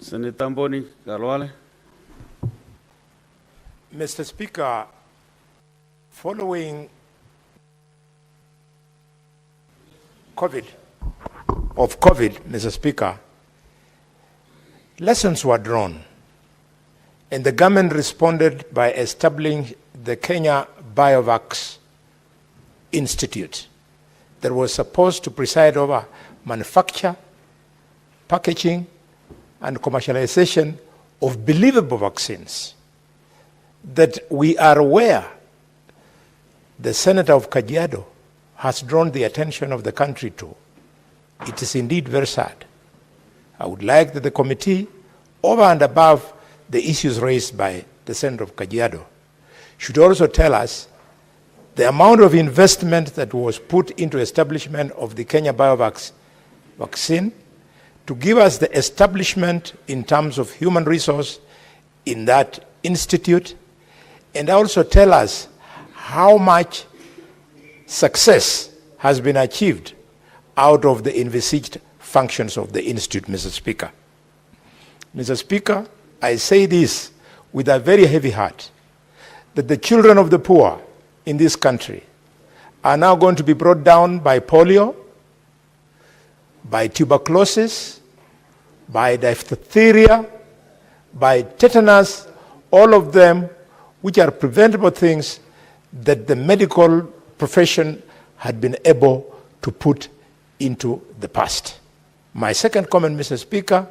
Senator Boni Khalwale. Mr. Speaker, following COVID, Mr. Speaker, lessons were drawn, and the government responded by establishing the Kenya Biovax Institute that was supposed to preside over manufacture, packaging, and commercialization of believable vaccines. That we are aware the Senator of Kajiado has drawn the attention of the country to. It is indeed very sad. I would like that the committee, over and above the issues raised by the Senator of Kajiado, should also tell us the amount of investment that was put into establishment of the Kenya Biovax vaccine, to give us the establishment in terms of human resource in that institute, and also tell us how much success has been achieved out of the envisaged functions of the institute, Mr. Speaker. Mr. Speaker, I say this with a very heavy heart, that the children of the poor in this country are now going to be brought down by polio, by tuberculosis, by diphtheria, by tetanus, all of them which are preventable things that the medical profession had been able to put into the past. My second comment, Mr. Speaker,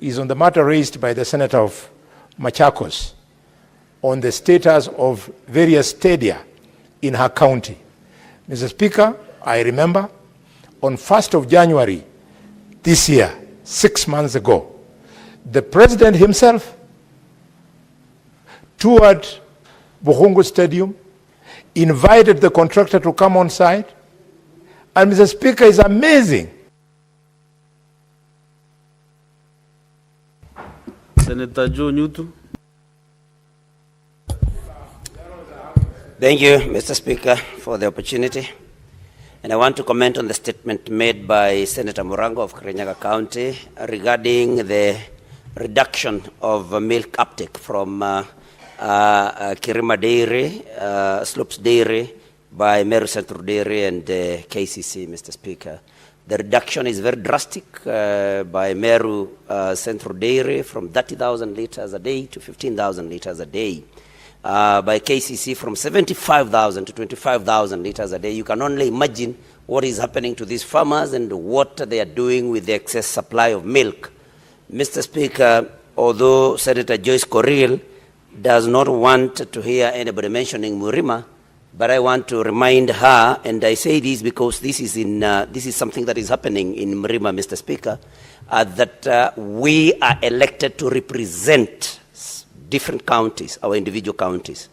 is on the matter raised by the Senator of Machakos on the status of various stadia in her county. Mr. Speaker, I remember on 1st of January this year, 6 months ago, the President himself toured Buhungu Stadium, invited the contractor to come on site, and Mr. Speaker, is amazing. Senator Joe Newton. Thank you, Mr. Speaker, for the opportunity. And I want to comment on the statement made by Senator Murango of Kirinyaga County regarding the reduction of milk uptake from Kirima Dairy, Slopes Dairy, by Meru Central Dairy and KCC, Mr. Speaker. The reduction is very drastic by Meru Central Dairy from 30,000 liters a day to 15,000 liters a day. By KCC from 75,000 to 25,000 liters a day. You can only imagine what is happening to these farmers and what they are doing with the excess supply of milk. Mr. Speaker, although Senator Joyce Corriel does not want to hear anybody mentioning Murima, but I want to remind her, and I say this because this is something that is happening in Murima, Mr. Speaker, that we are elected to represent different counties, our individual counties.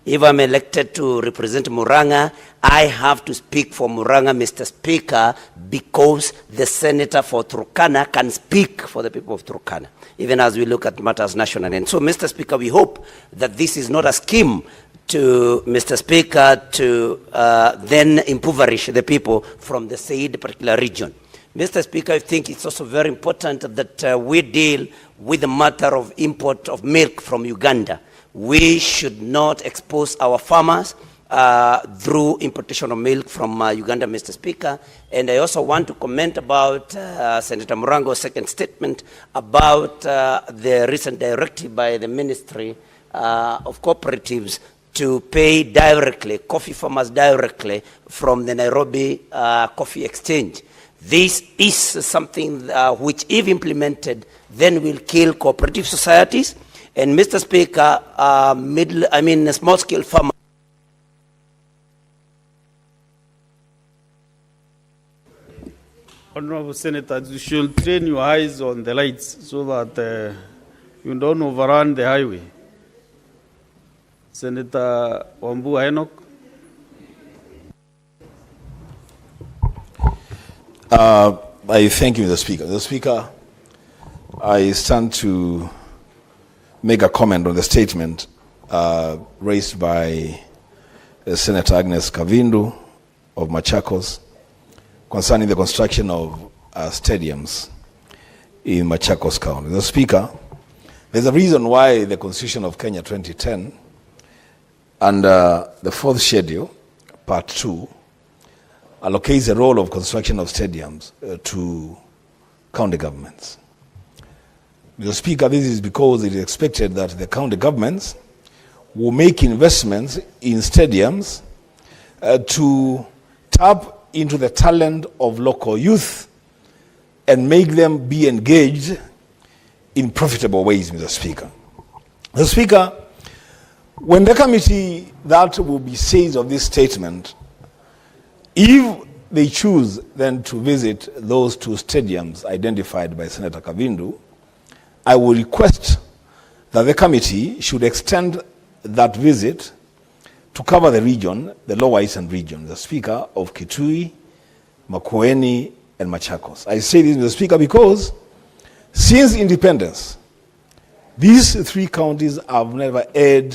If I'm elected to represent Muranga, I have to speak for Muranga, Mr. Speaker, because the senator for Turkana can speak for the people of Turkana, even as we look at matters national. And so, Mr. Speaker, we hope that this is not a scheme to, Mr. Speaker, to then impoverish the people from the said particular region. Mr. Speaker, I think it's also very important that we deal with the matter of import of milk from Uganda. We should not expose our farmers through importation of milk from Uganda, Mr. Speaker. And I also want to comment about Senator Murango's second statement about the recent directive by the Ministry of Cooperatives to pay directly, coffee farmers directly from the Nairobi Coffee Exchange. This is something which, if implemented, then will kill cooperative societies. And Mr. Speaker, small-scale farmers. Honorable Senator, you should train your eyes on the lights so that you don't overrun the highway. Senator Wambua Enoch. I thank you, Mr. Speaker. Mr. Speaker, I stand to make a comment on the statement raised by Senator Agnes Kavindu of Machakos concerning the construction of stadiums in Machakos County. The Speaker, there's a reason why the Constitution of Kenya 2010, under the 4th schedule, Part 2, allocates the role of construction of stadiums to county governments. Mr. Speaker, this is because it is expected that the county governments will make investments in stadiums to tap into the talent of local youth and make them be engaged in profitable ways, Mr. Speaker. Mr. Speaker, when the committee that will be seized of this statement, if they choose then to visit those 2 stadiums identified by Senator Kavindu, I will request that the committee should extend that visit to cover the region, the Lower Eastern region, the Speaker, of Kitui, Makueni, and Machakos. I say this, Mr. Speaker, because since independence, these 3 counties have never had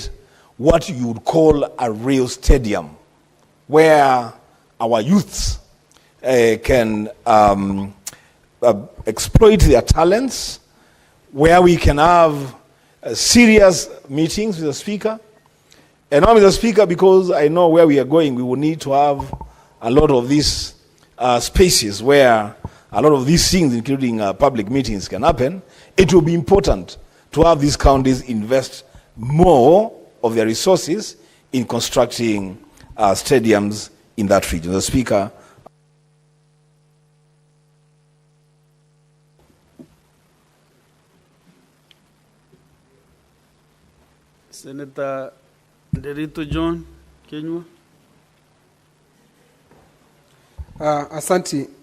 what you would call a real stadium where our youths can exploit their talents, where we can have serious meetings with the Speaker. And now, Mr. Speaker, because I know where we are going, we will need to have a lot of these spaces where a lot of these things, including public meetings, can happen. It will be important to have these counties invest more of their resources in constructing stadiums in that region. The Speaker. Senator Derito John Kenywa.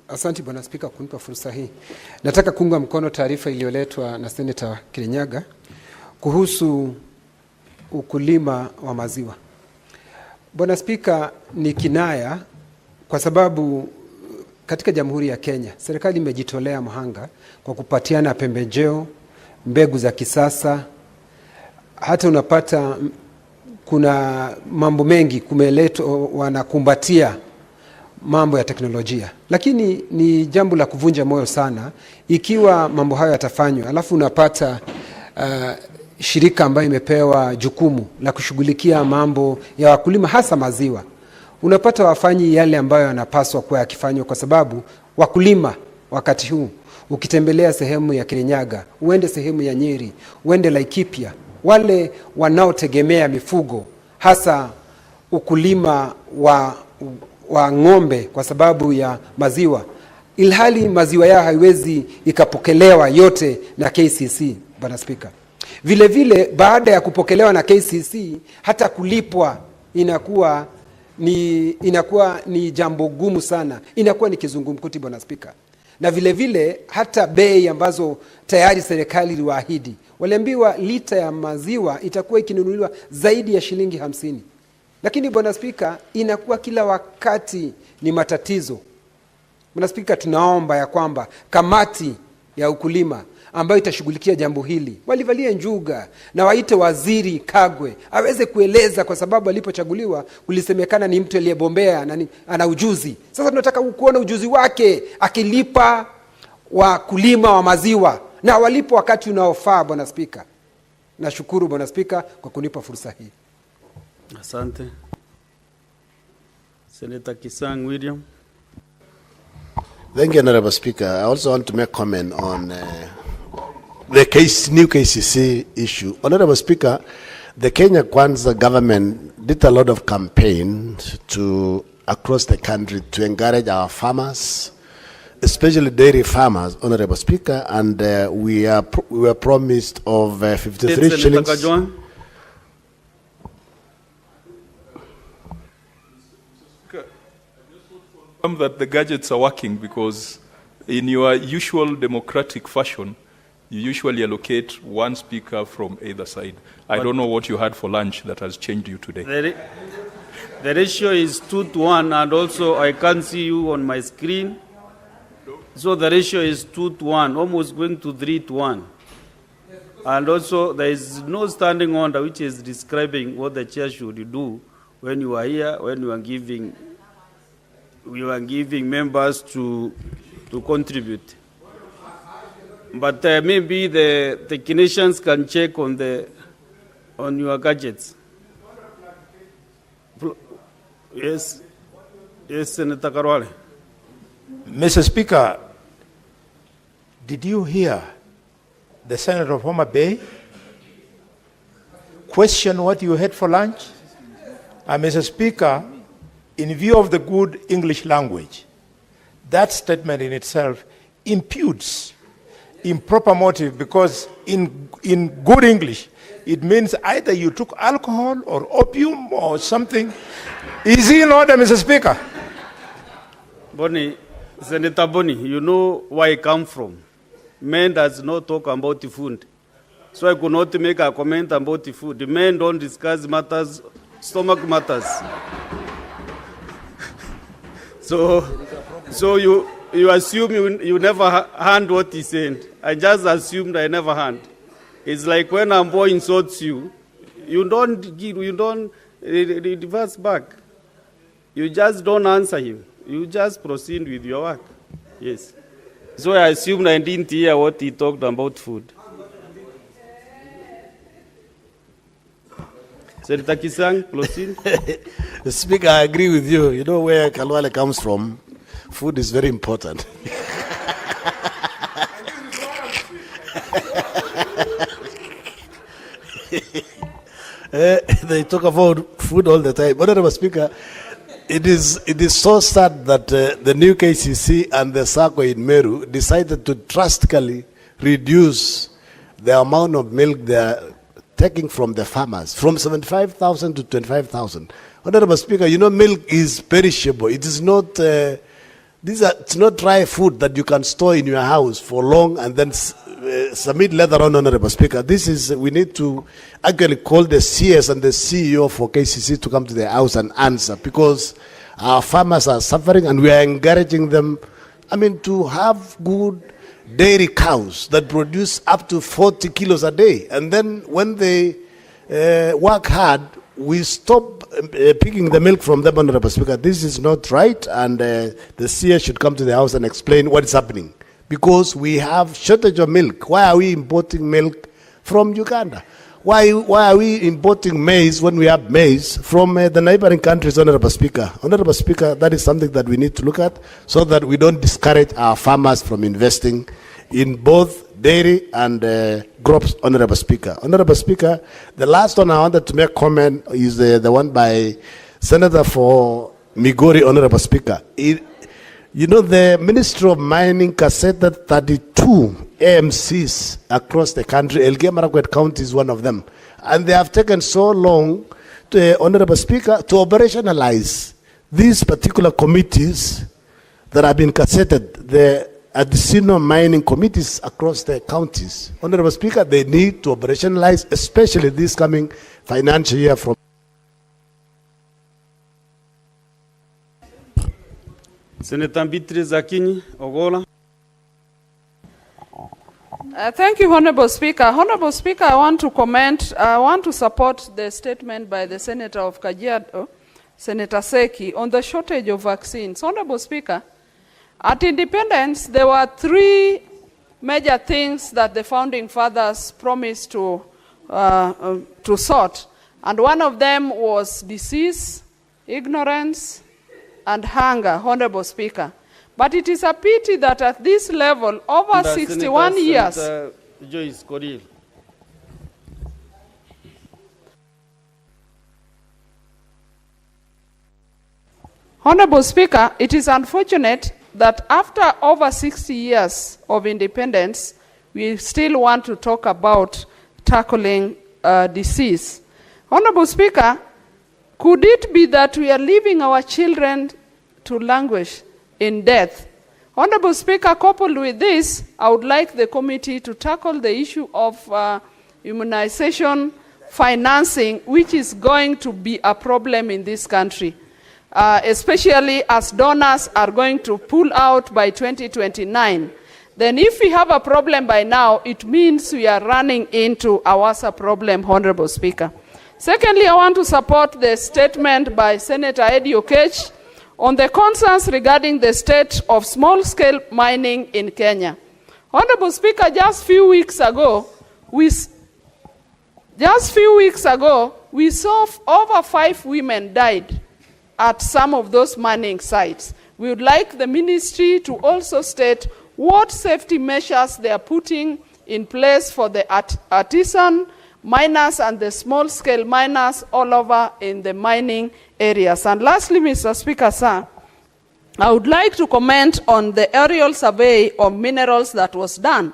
Asanti Bwana Spika kunipa fursa hii. Nataka kuunga mkono taarifa iliyoletwa na Senator Kirinyaga kuhusu ukulima wa maziwa. Bwana Spika, ni kinaya kwa sababu katika Jamhuri ya Kenya serikali imejitolea mhanga kwa kupatiana pembejeo, mbegu za kisasa. Hata unapata kuna mambo mengi kumeletwa, wanakumbatia mambo ya teknolojia. Lakini ni jambo la kuvunja moyo sana ikiwa mambo hayo yatafanywa alafu unapata shirika ambayo imepewa jukumu la kushughulikia mambo ya wakulima hasa maziwa, unapata wafanyi yale ambayo yanapaswa kuwa yakifanywa, kwa sababu wakulima wakati huu ukitembelea sehemu ya Kirinyaga, uende sehemu ya Nyeri, uende Laikipia, wale wanaotegemea mifugo hasa ukulima wa ng'ombe kwa sababu ya maziwa, ilhali maziwa yao haiwezi ikapokelewa yote na KCC. Bwana Spika, vile vile baada ya kupokelewa na KCC hata kulipwa inakuwa ni jambo gumu sana, inakuwa ni kizungumkuti Bwana Spika. Na vile vile hata bei ambazo tayari serikali iliwaahidi, waliambiwa lita ya maziwa itakuwa ikinunuliwa zaidi ya shilingi 50. Lakini Bwana Spika, inakuwa kila wakati ni matatizo. Bwana Spika, tunaomba ya kwamba kamati ya ukulima ambayo itashughulikia jambo hili walivalie njuga na waite Waziri Kagwe aweze kueleza, kwa sababu alipochaguliwa kulisemekana ni mtu aliyebombea na ana ujuzi. Sasa tunataka kuona ujuzi wake akilipa wakulima wa maziwa na walipo wakati unaofaa. Bwana Spika, nashukuru Bwana Spika kwa kunipa fursa hii. Asante. Senator Kisang William. Thank you, Honorable Speaker. I also want to make comment on the new KCC issue. Honorable Speaker, the Kenya Kwanza government did a lot of campaign across the country to encourage our farmers, especially dairy farmers, Honorable Speaker, and we were promised of 53 shillings. That the gadgets are working, because in your usual democratic fashion, you usually allocate one speaker from either side. I don't know what you had for lunch that has changed you today. The ratio is 2-1, and also I can't see you on my screen. So the ratio is 2-1, almost going to 3-1. And also there is no standing order which is describing what the chair should do when you are here, when you are giving members to contribute. But maybe the technicians can check on your gadgets. Yes, Senator Khalwale. Mr. Speaker, did you hear the Senator of Homa Bay question what you had for lunch? Mr. Speaker, in view of the good English language, that statement in itself imputes improper motive, because in good English, it means either you took alcohol or opium or something. Is he in order, Mr. Speaker? Boni, Senator Boni, you know where I come from. Men does not talk about the food. So I could not make a comment about the food. The men don't discuss matters, stomach matters. So you assume you never heard what he said. I just assumed I never heard. It's like when a boy insults you, you don't reverse back. You just don't answer him. You just proceed with your work. Yes. So I assumed I didn't hear what he talked about food. Senator Kisang, proceed. Speaker, I agree with you. You know where Khalwale comes from. Food is very important. They talk about food all the time. Honorable Speaker, it is so sad that the new KCC and the SACCO in Meru decided to drastically reduce the amount of milk they are taking from the farmers, from 75,000 to 25,000. Honorable Speaker, you know milk is perishable. It is not... it's not dry food that you can store in your house for long and then submit later on, Honorable Speaker. We need to actually call the CS and the CEO for KCC to come to the house and answer, because our farmers are suffering and we are encouraging them, to have good dairy cows that produce up to 40 kilos a day. And then when they work hard, we stop picking the milk from them, Honorable Speaker. This is not right, and the CS should come to the house and explain what is happening. Because we have shortage of milk. Why are we importing milk from Uganda? Why are we importing maize when we have maize from the neighboring countries, Honorable Speaker? Honorable Speaker, that is something that we need to look at so that we don't discourage our farmers from investing in both dairy and crops, Honorable Speaker. Honorable Speaker, the last one I wanted to make comment is the one by Senator for Migori, Honorable Speaker. The Ministry of Mining cassetted 32 AMCs across the country. Elgeyo-Marakwet County is one of them. And they have taken so long, Honorable Speaker, to operationalize these particular committees that have been cassetted, the artisanal mining committees across the counties. Honorable Speaker, they need to operationalize, especially this coming financial year from... Senator Beatrice Akinyi, Ogola. Thank you, Honorable Speaker. Honorable Speaker, I want to support the statement by the Senator of Kajiado, Senator Seki, on the shortage of vaccines. Honorable Speaker, at independence, there were three major things that the founding fathers promised to sort. And one of them was disease, ignorance, and hunger, Honorable Speaker. But it is a pity that at this level, over 61 years... Joyce Coril. Honorable Speaker, it is unfortunate that after over 60 years of independence, we still want to talk about tackling disease. Honorable Speaker, could it be that we are leaving our children to languish in death? Honorable Speaker, coupled with this, I would like the committee to tackle the issue of immunization financing, which is going to be a problem in this country, especially as donors are going to pull out by 2029. Then if we have a problem by now, it means we are running into a worse problem, Honorable Speaker. Secondly, I want to support the statement by Senator Eddie Okech on the concerns regarding the state of small-scale mining in Kenya. Honorable Speaker, just few weeks ago, we saw over 5 women died at some of those mining sites. We would like the ministry to also state what safety measures they are putting in place for the artisan miners and the small-scale miners all over in the mining areas. And lastly, Mr. Speaker, sir, I would like to comment on the aerial survey of minerals that was done.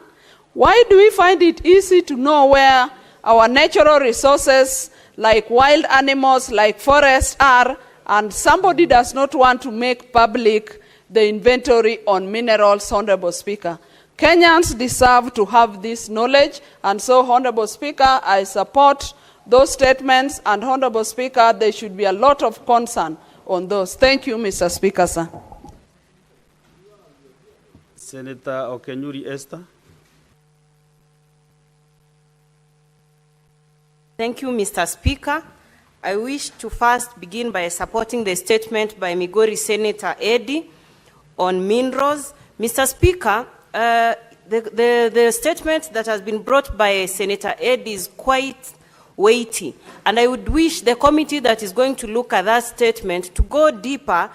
Why do we find it easy to know where our natural resources like wild animals, like forests are, and somebody does not want to make public the inventory on minerals, Honorable Speaker? Kenyans deserve to have this knowledge, and so, Honorable Speaker, I support those statements, and Honorable Speaker, there should be a lot of concern on those. Thank you, Mr. Speaker, sir. Senator Okenyuri Esther. Thank you, Mr. Speaker. I wish to first begin by supporting the statement by Migori Senator Eddy on minerals. Mr. Speaker, the statement that has been brought by Senator Eddy is quite weighty, and I would wish the committee that is going to look at that statement to go deeper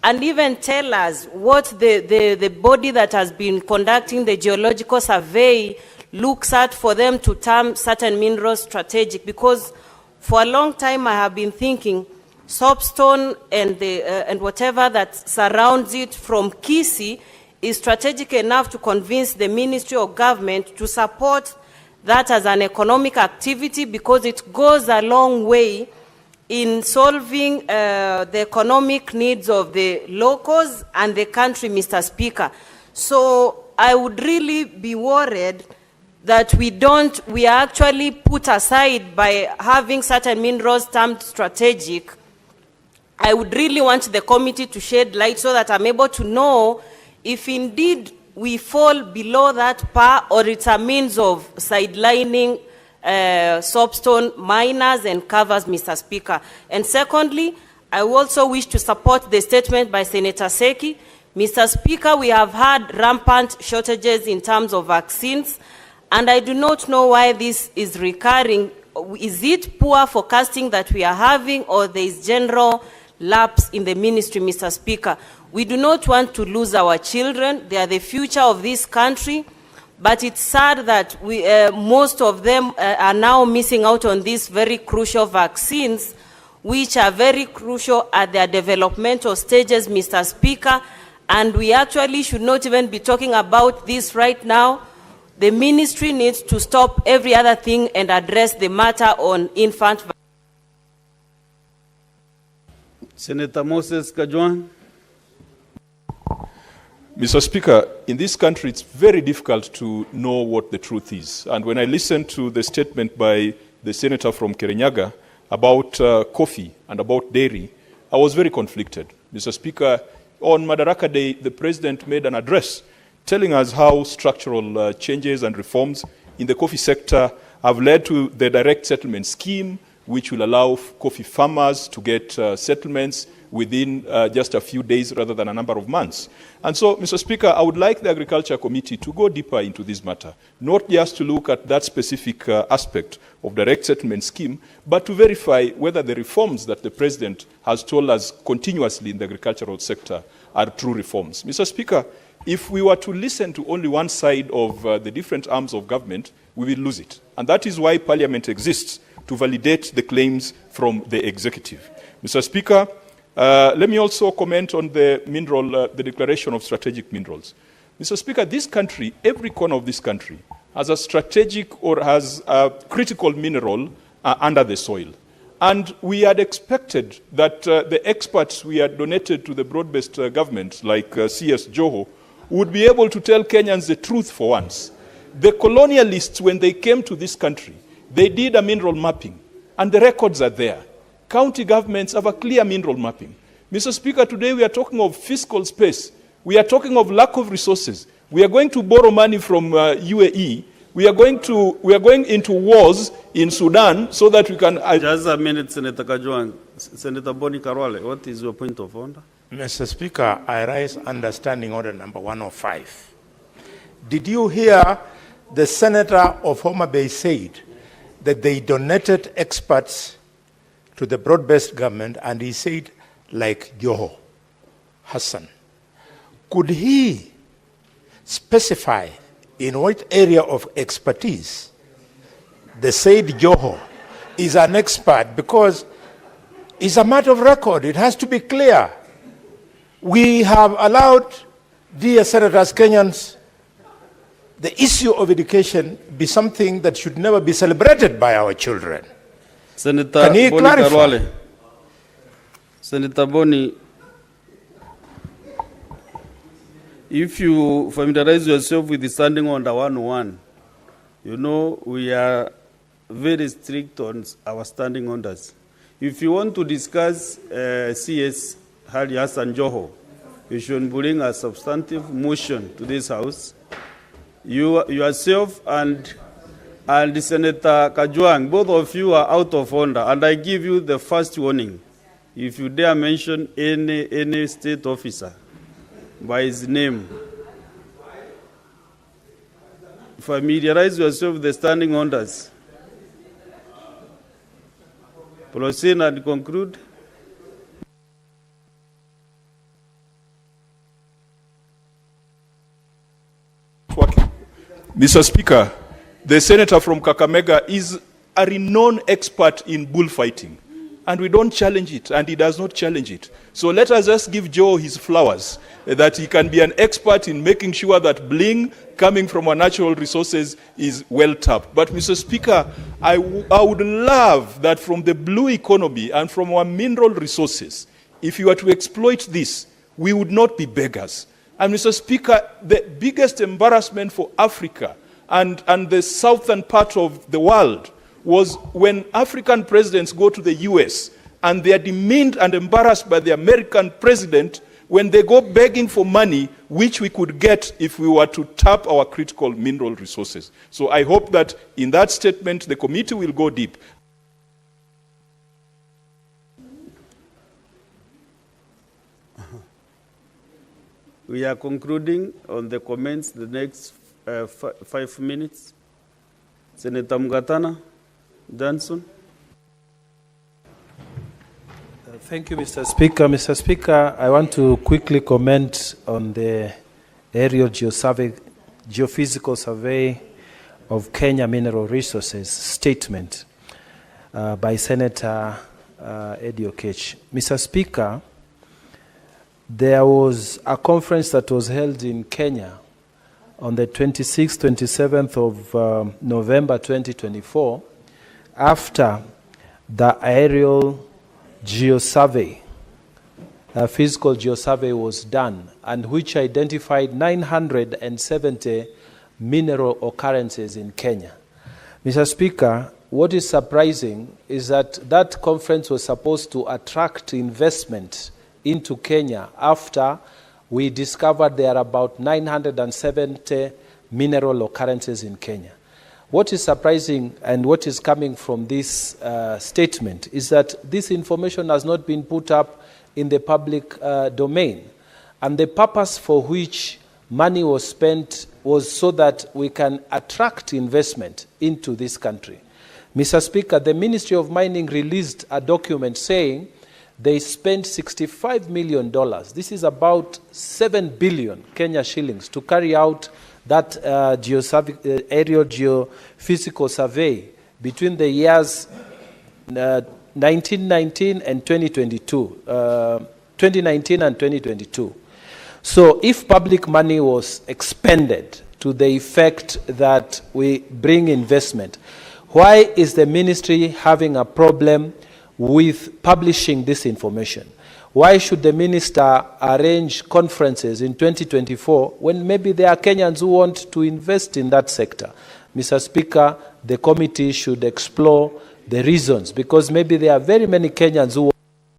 and even tell us what the body that has been conducting the geological survey looks at for them to term certain minerals strategic, because for a long time I have been thinking soapstone and whatever that surrounds it from Kisii is strategic enough to convince the Ministry of Government to support that as an economic activity, because it goes a long way in solving the economic needs of the locals and the country, Mr. Speaker. So I would really be worried that we are actually put aside by having certain minerals termed strategic. I would really want the committee to shed light so that I'm able to know if indeed we fall below that par, or it's a means of sidelining soapstone miners and covers, Mr. Speaker. And secondly, I also wish to support the statement by Senator Seki. Mr. Speaker, we have had rampant shortages in terms of vaccines, and I do not know why this is recurring. Is it poor forecasting that we are having, or there is general lapse in the ministry, Mr. Speaker? We do not want to lose our children. They are the future of this country. But it's sad that most of them are now missing out on these very crucial vaccines, which are very crucial at their developmental stages, Mr. Speaker. And we actually should not even be talking about this right now. The ministry needs to stop every other thing and address the matter on infant vaccines. Senator Moses Kajwang. Mr. Speaker, in this country, it's very difficult to know what the truth is. And when I listened to the statement by the senator from Kirinyaga about coffee and about dairy, I was very conflicted. Mr. Speaker, on Madaraka Day, the president made an address telling us how structural changes and reforms in the coffee sector have led to the direct settlement scheme, which will allow coffee farmers to get settlements within just a few days rather than a number of months. And so, Mr. Speaker, I would like the Agriculture Committee to go deeper into this matter, not just to look at that specific aspect of direct settlement scheme, but to verify whether the reforms that the President has told us continuously in the agricultural sector are true reforms. Mr. Speaker, if we were to listen to only one side of the different arms of government, we will lose it. And that is why Parliament exists, to validate the claims from the executive. Mr. Speaker, let me also comment on the the declaration of strategic minerals. Mr. Speaker, this country, every corner of this country, has a strategic or has a critical mineral under the soil. And we had expected that the experts we had donated to the broad-based government, like CS Joho, would be able to tell Kenyans the truth for once. The colonialists, when they came to this country, they did a mineral mapping, and the records are there. County governments have a clear mineral mapping. Mr. Speaker, today we are talking of fiscal space. We are talking of lack of resources. We are going to borrow money from UAE. We are going into wars in Sudan so that we can... Just a minute, Senator Kajwang. Senator Boni Khalwale, what is your point of order? Mr. Speaker, I rise under Standing Order number 105. Did you hear the senator of Homa Bay said that they donated experts to the broad-based government, and he said, like Joho Hassan. Could he specify in what area of expertise the said Joho is an expert? Because it's a matter of record. It has to be clear. We have allowed, dear senators, Kenyans, the issue of education be something that should never be celebrated by our children. Senator Can he Boni clarify? Khalwale. Senator Boni, if you familiarize yourself with the standing order 101, you know we are very strict on our standing orders. If you want to discuss CS Hali Hassan Joho, you should bring a substantive motion to this House. Yourself and Senator Kajwang, both of you are out of order, and I give you the first warning. If you dare mention any state officer by his name, familiarize yourself with the standing orders. Proceed and conclude. Mr. Speaker, the senator from Kakamega is a renowned expert in bullfighting, and we don't challenge it, and he does not challenge it. So let us just give Joe his flowers, that he can be an expert in making sure that bling coming from our natural resources is well tapped. But Mr. Speaker, I would love that from the blue economy and from our mineral resources, if you were to exploit this, we would not be beggars. And Mr. Speaker, the biggest embarrassment for Africa and the southern part of the world was when African presidents go to the US and they are demeaned and embarrassed by the American president when they go begging for money, which we could get if we were to tap our critical mineral resources. So I hope that in that statement, the committee will go deep. We are concluding on the comments the next 5 minutes. Senator Mgatana, Johnson. Thank you, Mr. Speaker. Mr. Speaker, I want to quickly comment on the aerial geophysical survey of Kenya mineral resources statement by Senator Eddie Okech. Mr. Speaker, there was a conference that was held in Kenya on the 26th, 27th of November 2024 after the aerial geosurvey, physical geosurvey was done, and which identified 970 mineral occurrences in Kenya. Mr. Speaker, what is surprising is that that conference was supposed to attract investment into Kenya after we discovered there are about 970 mineral occurrences in Kenya. What is surprising and what is coming from this statement is that this information has not been put up in the public domain. And the purpose for which money was spent was so that we can attract investment into this country. Mr. Speaker, the Ministry of Mining released a document saying they spent $65 million. This is about 7 billion Kenya shillings to carry out that aerial geophysical survey between the years 1919 and 2022, 2019 and 2022. So if public money was expended to the effect that we bring investment, why is the ministry having a problem with publishing this information? Why should the minister arrange conferences in 2024 when maybe there are Kenyans who want to invest in that sector? Mr. Speaker, the committee should explore the reasons, because maybe there are very many Kenyans who